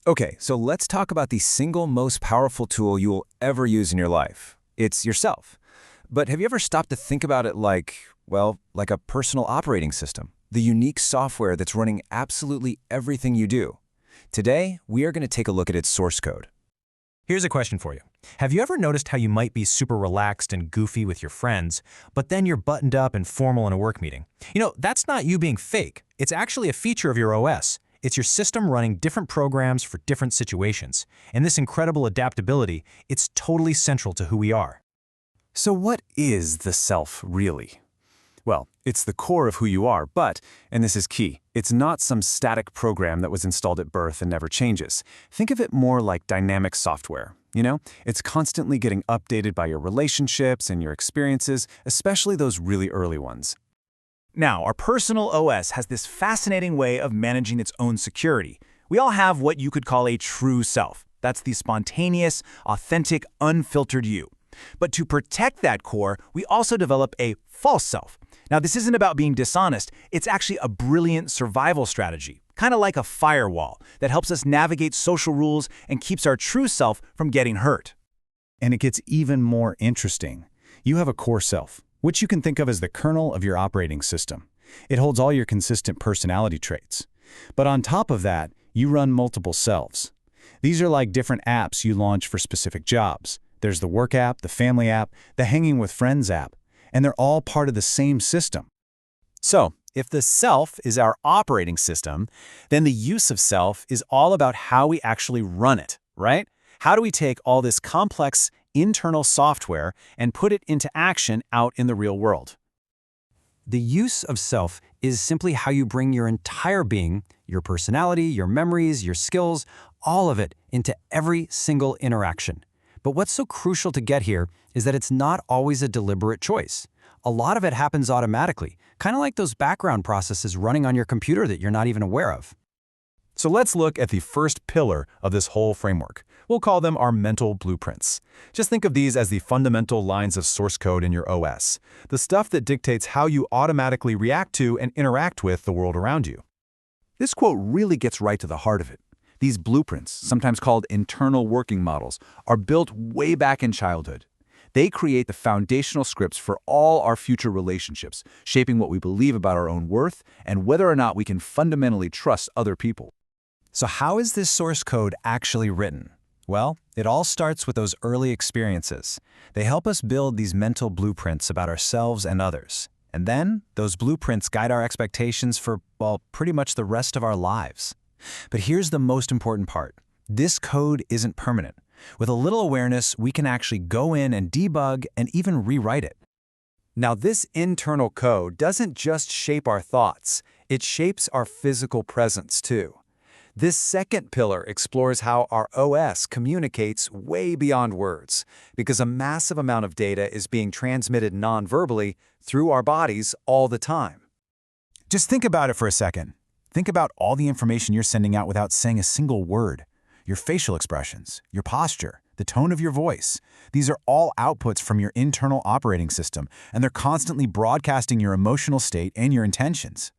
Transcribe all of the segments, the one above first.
Okay, so let's talk about the single most powerful tool you will ever use in your life. It's yourself. But have you ever stopped to think about it like, well, like a personal operating system? The unique software that's running absolutely everything you do. Today, we are going to take a look at its source code. Here's a question for you. Have you ever noticed how you might be super relaxed and goofy with your friends, but then you're buttoned up and formal in a work meeting? That's not you being fake. It's actually a feature of your OS. It's your system running different programs for different situations. And this incredible adaptability, it's totally central to who we are. So what is the self, really? Well, it's the core of who you are, but, and this is key, it's not some static program that was installed at birth and never changes. Think of it more like dynamic software. It's constantly getting updated by your relationships and your experiences, especially those really early ones. Now, our personal OS has this fascinating way of managing its own security. We all have what you could call a true self. That's the spontaneous, authentic, unfiltered you. But to protect that core, we also develop a false self. Now, this isn't about being dishonest. It's actually a brilliant survival strategy, kind of like a firewall that helps us navigate social rules and keeps our true self from getting hurt. And it gets even more interesting. You have a core self, which you can think of as the kernel of your operating system. It holds all your consistent personality traits. But on top of that, you run multiple selves. These are like different apps you launch for specific jobs. There's the work app, the family app, the hanging with friends app, and they're all part of the same system. So, if the self is our operating system, then the use of self is all about how we actually run it, right? How do we take all this complex internal software and put it into action out in the real world? The use of self is simply how you bring your entire being, your personality, your memories, your skills, all of it into every single interaction. But what's so crucial to get here is that it's not always a deliberate choice. A lot of it happens automatically, kind of like those background processes running on your computer that you're not even aware of. So let's look at the first pillar of this whole framework. We'll call them our mental blueprints. Just think of these as the fundamental lines of source code in your OS, the stuff that dictates how you automatically react to and interact with the world around you. This quote really gets right to the heart of it. These blueprints, sometimes called internal working models, are built way back in childhood. They create the foundational scripts for all our future relationships, shaping what we believe about our own worth and whether or not we can fundamentally trust other people. So how is this source code actually written? Well, it all starts with those early experiences. They help us build these mental blueprints about ourselves and others. And then, those blueprints guide our expectations for, well, pretty much the rest of our lives. But here's the most important part. This code isn't permanent. With a little awareness, we can actually go in and debug and even rewrite it. Now, this internal code doesn't just shape our thoughts, it shapes our physical presence too. This second pillar explores how our OS communicates way beyond words, because a massive amount of data is being transmitted non-verbally through our bodies all the time. Just think about it for a second. Think about all the information you're sending out without saying a single word. Your facial expressions, your posture, the tone of your voice. These are all outputs from your internal operating system, and they're constantly broadcasting your emotional state and your intentions.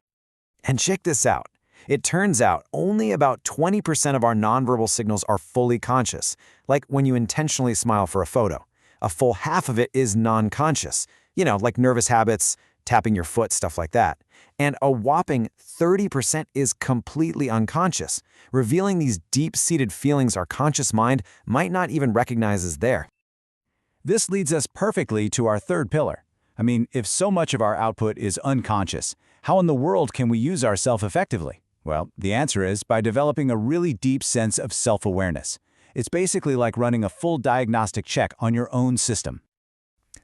And check this out. It turns out only about 20% of our nonverbal signals are fully conscious, like when you intentionally smile for a photo. A full half of it is non-conscious, like nervous habits, tapping your foot, stuff like that. And a whopping 30% is completely unconscious, revealing these deep-seated feelings our conscious mind might not even recognize as there. This leads us perfectly to our third pillar. If so much of our output is unconscious, how in the world can we use ourself effectively? Well, the answer is by developing a really deep sense of self-awareness. It's basically like running a full diagnostic check on your own system.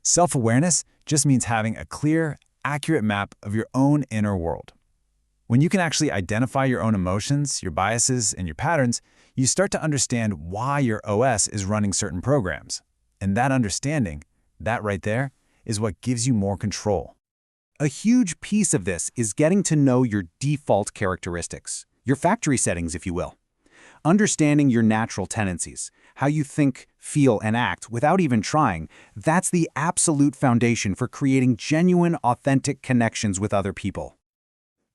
Self-awareness just means having a clear, accurate map of your own inner world. When you can actually identify your own emotions, your biases, and your patterns, you start to understand why your OS is running certain programs. And that understanding, that right there, is what gives you more control. A huge piece of this is getting to know your default characteristics, your factory settings, if you will. Understanding your natural tendencies, how you think, feel, and act without even trying, that's the absolute foundation for creating genuine, authentic connections with other people.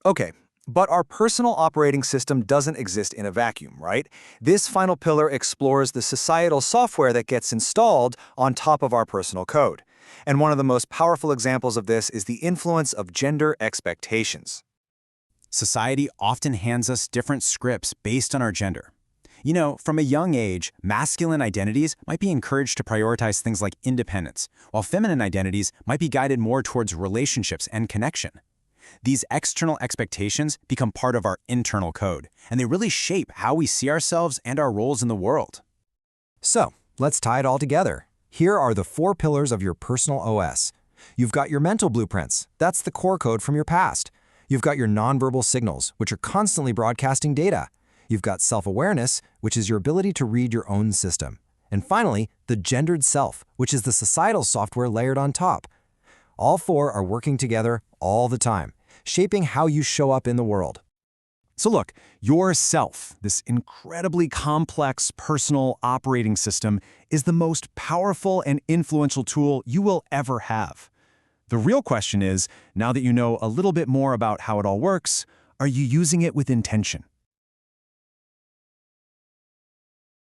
Okay, But our personal operating system doesn't exist in a vacuum, right? This final pillar explores the societal software that gets installed on top of our personal code. And one of the most powerful examples of this is the influence of gender expectations. Society often hands us different scripts based on our gender. You know, from a young age, masculine identities might be encouraged to prioritize things like independence, while feminine identities might be guided more towards relationships and connection. These external expectations become part of our internal code, and they really shape how we see ourselves and our roles in the world. So, let's tie it all together. Here are the 4 pillars of your personal OS. You've got your mental blueprints. That's the core code from your past. You've got your nonverbal signals, which are constantly broadcasting data. You've got self-awareness, which is your ability to read your own system. And finally, the gendered self, which is the societal software layered on top. All 4 are working together all the time, shaping how you show up in the world. So look, your self, this incredibly complex personal operating system, is the most powerful and influential tool you will ever have. The real question is, now that you know a little bit more about how it all works, are you using it with intention?